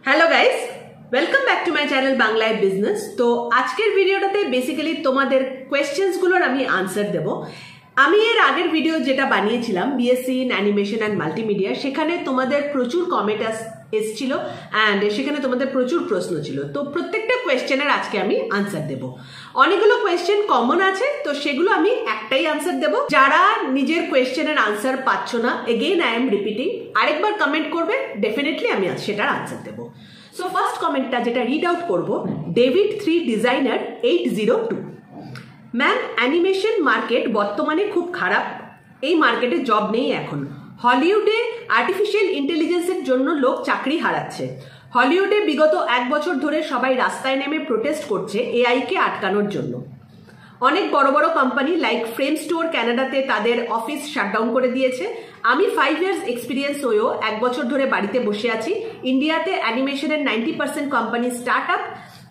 Hello guys, welcome back to my channel বাংলায় business. তো আজকের ভিডিওটাতে বেসিক্যালি তোমাদের কোয়েশ্চেন্সগুলোর আমি আনসার দেব। আমি এর আগের ভিডিও যেটা বানিয়েছিলাম BSc in animation and multimedia, সেখানে তোমাদের প্রচুর কমেন্ট এসছিল অ্যান্ড সেখানে তোমাদের প্রচুর প্রশ্ন ছিল। তো প্রত্যেকটা কোয়েশ্চেনের আজকে আমি আনসার দেব। অনেকগুলো কোয়েশ্চেন কমন আছে, তো সেগুলো আমি একটাই আনসার দেব। যারা নিজের কোয়েশ্চেনের আনসার পাচ্ছ না, এগেইন আই এম রিপিটিং, আরেকবার কমেন্ট করবে, ডেফিনেটলি আমি সেটার আনসার দেবো। সো ফার্স্ট কমেন্টটা যেটা রিড আউট করবো, David 3 designer 802। Ma'am, animation market বর্তমানে খুব খারাপ, এই মার্কেটে জব নেই এখন। হলিউডে আর্টিফিশিয়াল ইন্টেলিজেন্সের জন্য লোক চাকরি হারাচ্ছে। হলিউডে বিগত 1 বছর ধরে সবাই রাস্তায় নেমে প্রোটেস্ট করছে এআইকে আটকানোর জন্য। অনেক বড় বড় কোম্পানি লাইক ফ্রেম স্টোর ক্যানাডাতে তাদের অফিস শাটডাউন করে দিয়েছে। আমি 5 ইয়ার্স এক্সপিরিয়েন্স হয়েও 1 বছর ধরে বাড়িতে বসে আছি। ইন্ডিয়াতে অ্যানিমেশনের 90% কোম্পানি স্টার্ট আপ,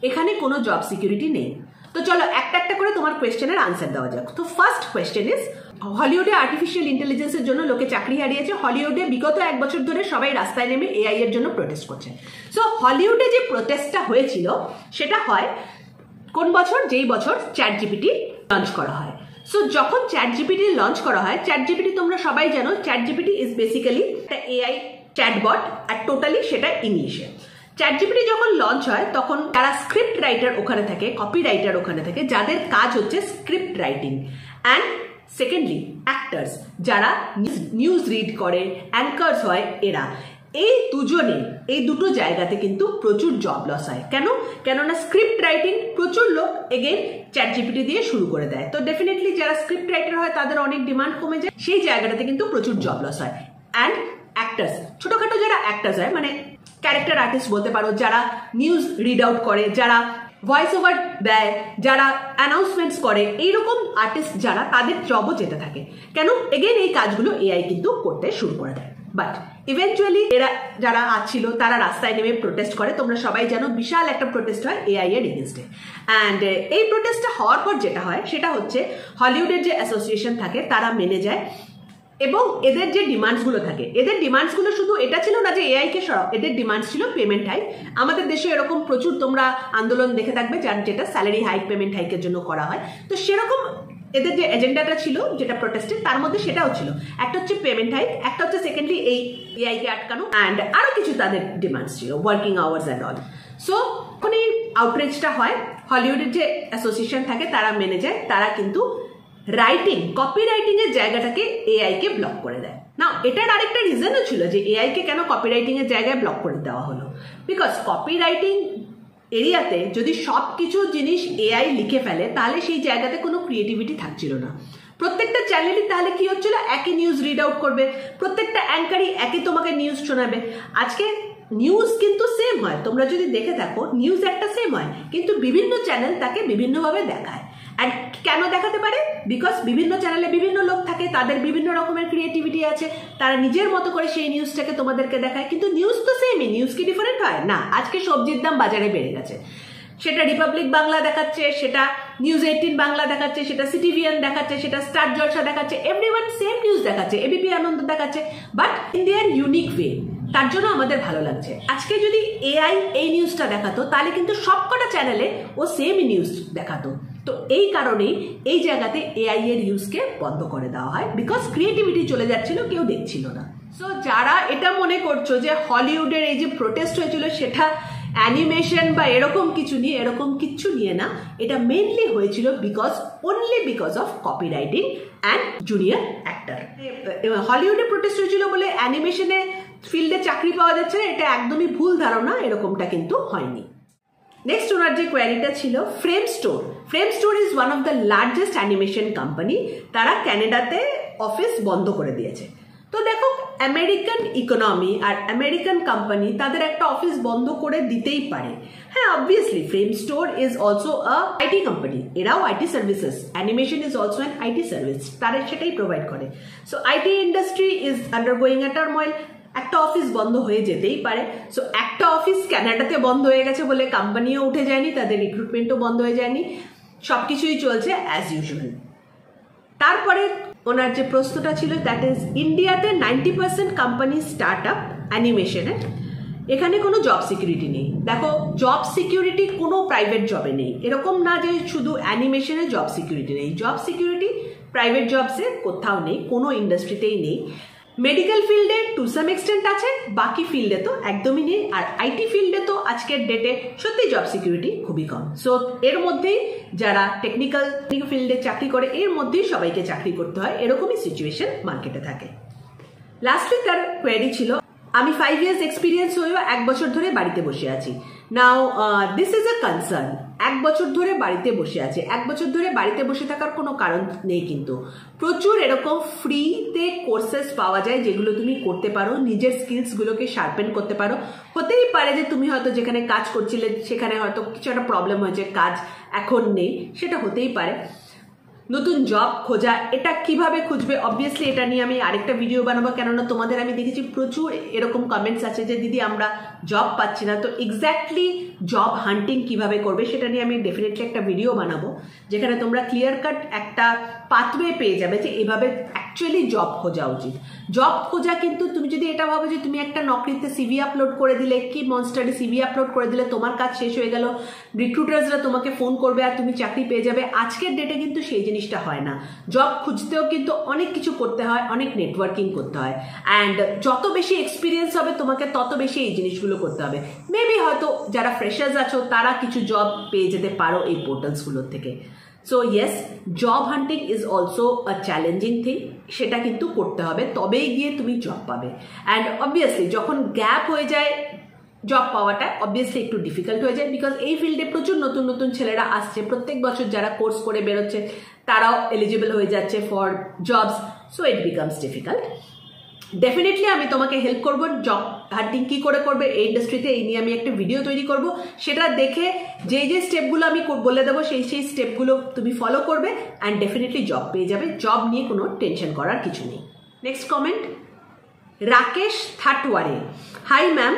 এখানে কোনো জব সিকিউরিটি নেই। তো চলো একটা একটা করে তোমার কোয়েশ্চেনের আনসার দেওয়া যাক। তো ফার্স্ট কোয়েশ্চেন ইজ, হলিউডে আর্টিফিশিয়াল ইন্টেলিজেন্সের জন্য লোকে চাকরি হারিয়েছে। হলিউডে বিগত 1 বছর ধরে সবাই রাস্তায় নেমে এআই এর জন্য প্রোটেস্ট করছে। সো হলিউডে যে প্রোটেস্টটা হয়েছিল সেটা হয় কোন বছর? যেই বছর চ্যাট জিপিটি লঞ্চ করা হয়। সো যখন চ্যাট জিপিটি লঞ্চ করা হয়, চ্যাট জিপিটি তোমরা সবাই জানো, চ্যাট জিপিটি ইজ বেসিক্যালি একটা এআই চ্যাটবট, আর টোটালি সেটা ইংলিশে। চ্যাট জিপিটি যখন লঞ্চ হয় তখন যারা স্ক্রিপ্ট রাইটার ওখানে থাকে, কপি রাইটার ওখানে থাকে, যাদের কাজ হচ্ছে script writing, and secondly actors যারা নিউজ রিড করে, অ্যাঙ্কার্স হয়, এরা এই দুজনে এই দুটো জায়গাতে কিন্তু প্রচুর জব লস হয়। কেননা স্ক্রিপ্ট রাইটিং প্রচুর লোক এগেইন চ্যাট জিপিটি দিয়ে শুরু করে দেয়। তো ডেফিনেটলি যারা স্ক্রিপ্ট রাইটার হয় তাদের অনেক ডিমান্ড কমে যায়, সেই জায়গাটাতে কিন্তু প্রচুর জব লস হয়। অ্যান্ড অ্যাক্টার্স, ছোটখাটো যারা অ্যাক্টার্স হয়, মানে ক্যারেক্টার আর্টিস্ট বলতে পারো, যারা নিউজ রিড আউট করে, যারা ভয়েস ওভার দেয়, যারা অ্যানাউন্সমেন্টস করে, এইরকম আর্টিস্ট যারা, তাদের জবও যেতে থাকে। কেন? এগেইন এই কাজগুলো এআই কিন্তু করতে শুরু করে দেয়। বাট ইভেন্চুয়ালি এরা যারা ছিল তারা রাস্তায় নেমে প্রোটেস্ট করে। তোমরা সবাই জানো বিশাল একটা প্রোটেস্ট হয় এআই এর এগেইনস্টে। অ্যান্ড এই প্রোটেস্টটা হওয়ার পর যেটা হয় সেটা হচ্ছে হলিউডের যে অ্যাসোসিয়েশন থাকে তারা মেনে যায়, এবং এদের যে ডিমান্ডসগুলো থাকে, এদের ডিমান্ডসগুলো শুধু এটা ছিল না যে এআই কে সরাও, এদের ডিমান্ডস ছিল পেমেন্ট হাইক। আমাদের দেশে এরকম প্রচুর তোমরা আন্দোলন দেখে থাকবে যেটা স্যালারি হাইক, পেমেন্ট হাইকের জন্য করা হয়। তো সেরকম এদের যে এজেন্ডাটা ছিল যেটা প্রোটেস্টের, তার মধ্যে সেটাও ছিল। একটা হচ্ছে পেমেন্ট হাইক, একটা হচ্ছে সেকেন্ডলি এই এআই কে আটকানো, অ্যান্ড আরো কিছু তাদের ডিমান্ডস ছিল, working hours and all. So যখন এই আউটরিচটা হয়, হলিউডের যে অ্যাসোসিয়েশন থাকে তারা মেনে যায়, তারা কিন্তু রাইটিং, কপি রাইটিং এর জায়গাটাকে এআই কে ব্লক করে দেয়। না, এটার আরেকটা রিজনও ছিল যে এআই কে কেন কপি রাইটিং এর জায়গায় ব্লক করে দেওয়া হলো। বিকজ কপি রাইটিং এরিয়াতে যদি সবকিছু জিনিস এআই লিখে ফেলে, তাহলে সেই জায়গাতে কোনো ক্রিয়েটিভিটি থাকছিল না। প্রত্যেকটা চ্যানেলই তাহলে কি হচ্ছিল, একই নিউজ রিড আউট করবে, প্রত্যেকটা অ্যাঙ্কারই একই তোমাকে নিউজ শোনাবে। আজকে নিউজ কিন্তু সেম হয়, তোমরা যদি দেখে থাকো নিউজ একটা সেম হয়, কিন্তু বিভিন্ন চ্যানেল তাকে বিভিন্নভাবে দেখায়। অ্যান্ড কেন দেখাতে পারে? বিকজ বিভিন্ন চ্যানেলে বিভিন্ন লোক থাকে, তাদের বিভিন্ন রকমের ক্রিয়েটিভিটি আছে, তারা নিজের মতো করে সেই নিউজটাকে তোমাদেরকে দেখায়। কিন্তু নিউজ তো সেমই, নিউজ কি ডিফারেন্ট হয়? না। আজকে সবজির দাম বাজারে বেড়ে গেছে, সেটা রিপাবলিক বাংলা দেখাচ্ছে, সেটা নিউজ 18 বাংলা দেখাচ্ছে, সেটা সিটিভিএন দেখাচ্ছে, সেটা স্টার জলসা দেখাচ্ছে, এভরিওয়ান সেম নিউজ দেখাচ্ছে, এবিপি আনন্দ দেখাচ্ছে, but in their unique way. তার জন্য আমাদের ভালো লাগছে। আজকে যদি এআই এই নিউজটা দেখাতো, তাহলে কিন্তু সবকটা চ্যানেলে ও সেম নিউজ দেখাতো। তো এই কারণেই এই জায়গাতে এআই এর ইউজকে বন্ধ করে দেওয়া হয়, বিকজ ক্রিয়েটিভিটি চলে যাচ্ছিল, কেউ দেখছিল না। সো যারা এটা মনে করছো যে হলিউডের এই যে প্রোটেস্ট হয়েছিল সেটা অ্যানিমেশন বা এরকম কিছু নিয়ে, এরকম কিচ্ছু নিয়ে না। এটা মেনলি হয়েছিল only because of copyright and junior actor. হলিউডে প্রোটেস্ট হয়েছিল বলে অ্যানিমেশনে ফিল্ডে চাকরি পাওয়া যাচ্ছে না, এটা একদমই ভুল ধারণা, এরকমটা কিন্তু হয়নি। নেক্সট ওনার যে কোয়ারিটা ছিল, Framestore. Framestore is one of the largest animation company, তারা ক্যানাডাতে অফিস বন্ধ করে দিয়েছে। তো দেখো, আমেরিকান ইকোনমি আর আমেরিকান কোম্পানি, তাদের একটা অফিস বন্ধ করে দিতেই পারে। হ্যাঁ, obviously Framestore is also a IT company, এরাও IT services, animation is also an IT service, তারা সেটাই প্রোভাইড করে। So IT industry is undergoing a turmoil, একটা অফিস বন্ধ হয়ে যেতেই পারে। সো একটা অফিস ক্যানাডাতে বন্ধ হয়ে গেছে বলে কোম্পানিও উঠে যায়নি, তাদের রিক্রুটমেন্টও বন্ধ হয়ে যায়নি, সবকিছুই চলছে অ্যাজ ইউজুয়াল। তারপরে ওনার যে প্রশ্নটা ছিল, দ্যাট ইজ ইন্ডিয়াতে 90% কোম্পানি স্টার্ট আপ অ্যানিমেশনের, এখানে কোনো জব সিকিউরিটি নেই। দেখো, জব সিকিউরিটি কোনো প্রাইভেট জবে নেই, এরকম না যে শুধু অ্যানিমেশনে জব সিকিউরিটি নেই। জব সিকিউরিটি প্রাইভেট জবসে কোথাও নেই, কোনো ইন্ডাস্ট্রিতেই নেই। মেডিকেল ফিল্ডে টু সাম এক্সটেন্ট আছে, বাকি ফিল্ডে তো একদমই নেই। আর আইটি ফিল্ডে তো আজকের ডেটে সত্যি জব সিকিউরিটি খুবই কম। সো এর মধ্যেই যারা টেকনিক্যাল ফিল্ডে চাকরি করে, এর মধ্যেই সবাইকে চাকরি করতে হয়, এরকমই সিচুয়েশন মার্কেটে থাকে। লাস্টলি তার কোয়েরি ছিল, আমি 5 years এক্সপিরিয়েন্স হয়েও 1 বছর ধরে বাড়িতে বসে আছি। নাও দিস ইজ আ কনসার্ন। 1 বছর ধরে বাড়িতে বসে আছে, 1 বছর ধরে বাড়িতে বসে থাকার কোনো কারণ নেই, কিন্তু প্রচুর এরকম ফ্রিতে কোর্সেস পাওয়া যায় যেগুলো তুমি করতে পারো, নিজের স্কিলসগুলোকে শার্পেন করতে পারো। হতেই পারে যে তুমি হয়তো যেখানে কাজ করছিলে সেখানে হয়তো কিছু একটা প্রবলেম হয়েছে, কাজ এখন নেই, সেটা হতেই পারে। নতুন জব খোঁজা, এটা কিভাবে খুঁজবে, অবভিয়াসলি এটা নিয়ে আমি আরেকটা ভিডিও বানাবো, কেননা তোমাদের আমি দেখেছি প্রচুর এরকম কমেন্টস আছে যে দিদি আমরা জব পাচ্ছি না। তো এক্স্যাক্টলি জব হান্টিং কিভাবে করবে সেটা নিয়ে আমি ডেফিনেটলি একটা ভিডিও বানাবো, যেখানে তোমরা ক্লিয়ার কাট একটা পাথওয়ে পেয়ে যাবে যে এভাবে অ্যাকচুয়ালি জব খোঁজা উচিত। জব খোঁজা কিন্তু তুমি যদি এটা ভাবো যে তুমি একটা নকরিতে সিভি আপলোড করে দিলে, কি মনস্টারে সিভি আপলোড করে দিলে তোমার কাজ শেষ হয়ে গেল, রিক্রুটার্সরা তোমাকে ফোন করবে আর তুমি চাকরি পেয়ে যাবে, আজকের ডেটে কিন্তু সেই জিনিসটা হয় না। জব খুঁজতেও কিন্তু অনেক কিছু করতে হয়, অনেক নেটওয়ার্কিং করতে হয়, অ্যান্ড যত বেশি এক্সপিরিয়েন্স হবে তোমাকে তত বেশি এই জিনিসগুলো করতে হবে। মেবি হয়তো যারা ফ্রেশার্স আছো তারা কিছু জব পেয়ে যেতে পারো এই পোর্টালসগুলোর থেকে। So yes, job hunting is also a challenging thing, সেটা কিন্তু করতে হবে, তবেই গিয়ে তুমি জব পাবে। অ্যান্ড অবভিয়াসলি যখন গ্যাপ হয়ে যায় জব পাওয়াটা অবভিয়াসলি একটু ডিফিকাল্ট হয়ে যায়, বিকজ এই ফিল্ডে প্রচুর নতুন নতুন ছেলেরা আসছে, প্রত্যেক বছর যারা কোর্স করে বেরোচ্ছে তারাও এলিজিবল হয়ে যাচ্ছে for jobs, so it becomes difficult. Definitely আমি তোমাকে হেল্প করবো জব হান্টিং কি করে করবে এই ইন্ডাস্ট্রিতে, এই নিয়ে আমি একটা ভিডিও তৈরি করব, সেটা দেখে যে যে স্টেপগুলো আমি বলে দেবো সেই সেই স্টেপগুলো তুমি ফলো করবে অ্যান্ড ডেফিনেটলি জব পেয়ে যাবে। জব নিয়ে কোনো টেনশন করার কিছু নেই। নেক্সট কমেন্ট, রাকেশ থাটওয়ারে। Hi ma'am,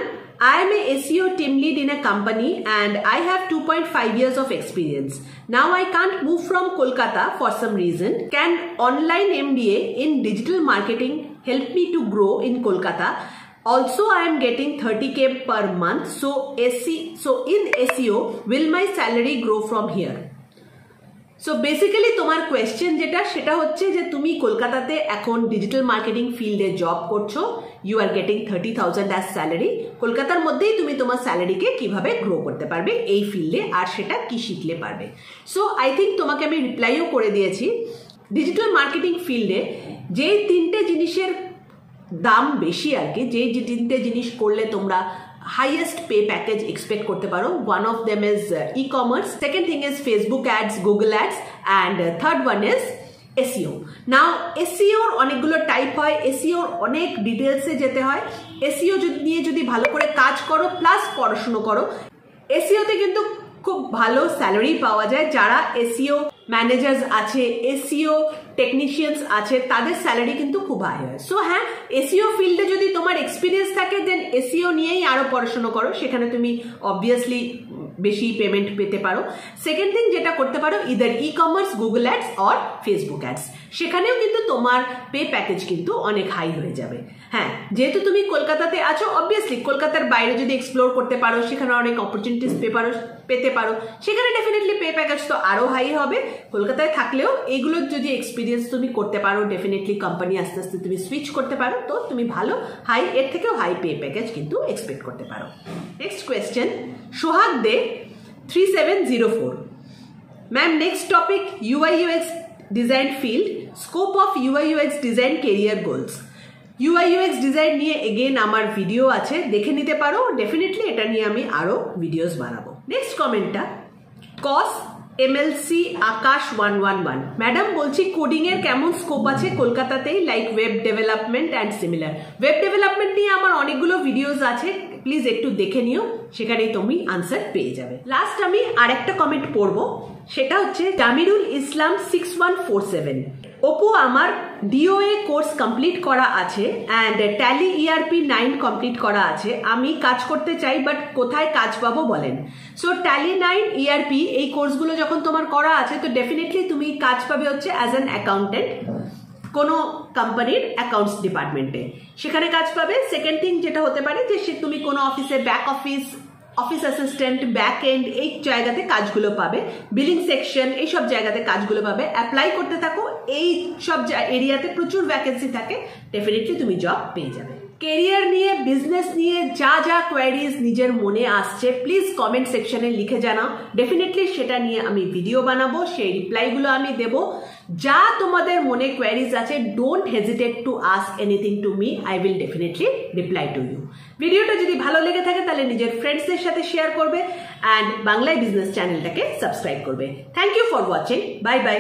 I am a SEO team lead in a company and I have 2.5 years of experience. Now I can't move from Kolkata for some reason. Can online MBA in digital marketing help me to grow in Kolkata? Also, I am getting 30K per month. So in SEO, will my salary grow from here? So basically তোমার question যেটা সেটা হচ্ছে যে তুমি কলকাতাতে এখন digital marketing ফিল্ডে job করছো, you are getting 30,000 as salary. কলকাতার মধ্যেই তুমি তোমার স্যালারিকে কিভাবে গ্রো করতে পারবে এই ফিল্ডে, আর সেটা কি শিখলে পারবে। সো আই থিঙ্ক তোমাকে আমি রিপ্লাইও করে দিয়েছি। ডিজিটাল মার্কেটিং ফিল্ডে যেই 3টে জিনিসের দাম বেশি আর কি, যেই 3টে জিনিস করলে তোমরা highest pay package expect করতে পারো, one of them is e-commerce, second thing is Facebook ads, Google ads, and third one is SEO. Now SEO অনেকগুলো টাইপ হয়, SEO অনেক ডিটেলসে যেতে হয়। SEO নিয়ে যদি ভালো করে কাজ করো প্লাস পড়াশুনো করো, SEO তে কিন্তু খুব ভালো স্যালারি পাওয়া যায়। যারা SEO ম্যানেজার্স আছে, SEO টেকনিশিয়ানস আছে, তাদের স্যালারি কিন্তু খুব হাই হয়। সো হ্যাঁ, SEO ফিল্ডে যদি তোমার এক্সপিরিয়েন্স থাকে দেন SEO নিয়েই আরো পড়াশোনা করো, সেখানে তুমি অবভিয়াসলি বেশি পেমেন্ট পেতে পারো। সেকেন্ড থিং যেটা করতে পারো, either e-commerce, Google ads or Facebook ads, সেখানেও কিন্তু তোমার পে প্যাকেজ কিন্তু অনেক হাই হয়ে যাবে। হ্যাঁ, যেহেতু তুমি কলকাতাতে আছো, অবভিয়াসলি কলকাতার বাইরে যদি এক্সপ্লোর করতে পারো, সেখানে অনেক অপরচুনিটিস পেতে পারো, সেখানে ডেফিনেটলি পে প্যাকেজ তো আরো হাই হবে। কলকাতায় থাকলেও এগুলো যদি এক্সপিরিয়েন্স তুমি করতে পারো, ডেফিনেটলি কোম্পানি আস্তে আস্তে তুমি সুইচ করতে পারো, তো তুমি ভালো এর থেকেও হাই পে প্যাকেজ কিন্তু এক্সপেক্ট করতে পারো। Next question, Sohag Dey 3704। Ma'am, next topic UI UX design field, scope of UI UX design career goals. UI UX design নিয়ে এগেন আমার ভিডিও আছে, দেখে নিতে পারো। ডেফিনেটলি এটা নিয়ে আমি আরো ভিডিওস বানাবো। নেক্সট কমেন্টটা কস MLC আকাশ 111। ম্যাডাম বলছি, কোডিং এর কেমন স্কোপ আছে কলকাতাতেই, like web development and similar. Web development নিয়ে আমার অনেকগুলো ভিডিওস আছে, প্লিজ একটু দেখে নিও, সেখানেই তুমি আনসার পেয়ে যাবে। লাস্ট আমি আরেকটা কমেন্ট পড়বো, সেটা হচ্ছে জামিরুল ইসলাম 6147। অপু, আমার DOA কোর্স কমপ্লিট করা আছে অ্যান্ড ট্যালি ERP 9 কমপ্লিট করা আছে। আমি কাজ করতে চাই, বাট কোথায় কাজ পাবো বলেন। সো ট্যালি 9 ERP এই কোর্সগুলো যখন তোমার করা আছে, তো ডেফিনেটলি তুমি কাজ পাবে হচ্ছে অ্যাজ অ্যান অ্যাকাউন্টেন্ট। কোনো কোম্পানির অ্যাকাউন্টস ডিপার্টমেন্টে, সেখানে কাজ পাবে। সেকেন্ড থিং যেটা হতে পারে যে তুমি কোনো অফিসে back office, office assistant, back end এই জায়গাতে কাজগুলো পাবে, বিলিং সেকশন এইসব জায়গাতে কাজগুলো পাবে। অ্যাপ্লাই করতে থাকো, এই সব এরিয়াতে প্রচুর ভ্যাকেন্সি থাকে, ডেফিনেটলি তুমি জব পেয়ে যাবে। কেরিয়ার নিয়ে, বিজনেস নিয়ে যা যা কোয়ারিজ নিজের মনে আসছে প্লিজ কমেন্ট সেকশনে লিখে জানাও, ডেফিনেটলি সেটা নিয়ে আমি ভিডিও বানাবো, সেই রিপ্লাইগুলো আমি দেব। যা তোমাদের মনে কোয়ারিজ আছে, don't hesitate to ask anything to me, I will definitely reply to you. ভিডিওটা যদি ভালো লেগে থাকে তাহলে নিজের ফ্রেন্ডসদের সাথে শেয়ার করবে অ্যান্ড বাংলায় বিজনেস চ্যানেলটাকে সাবস্ক্রাইব করবে। Thank you for watching, bye by.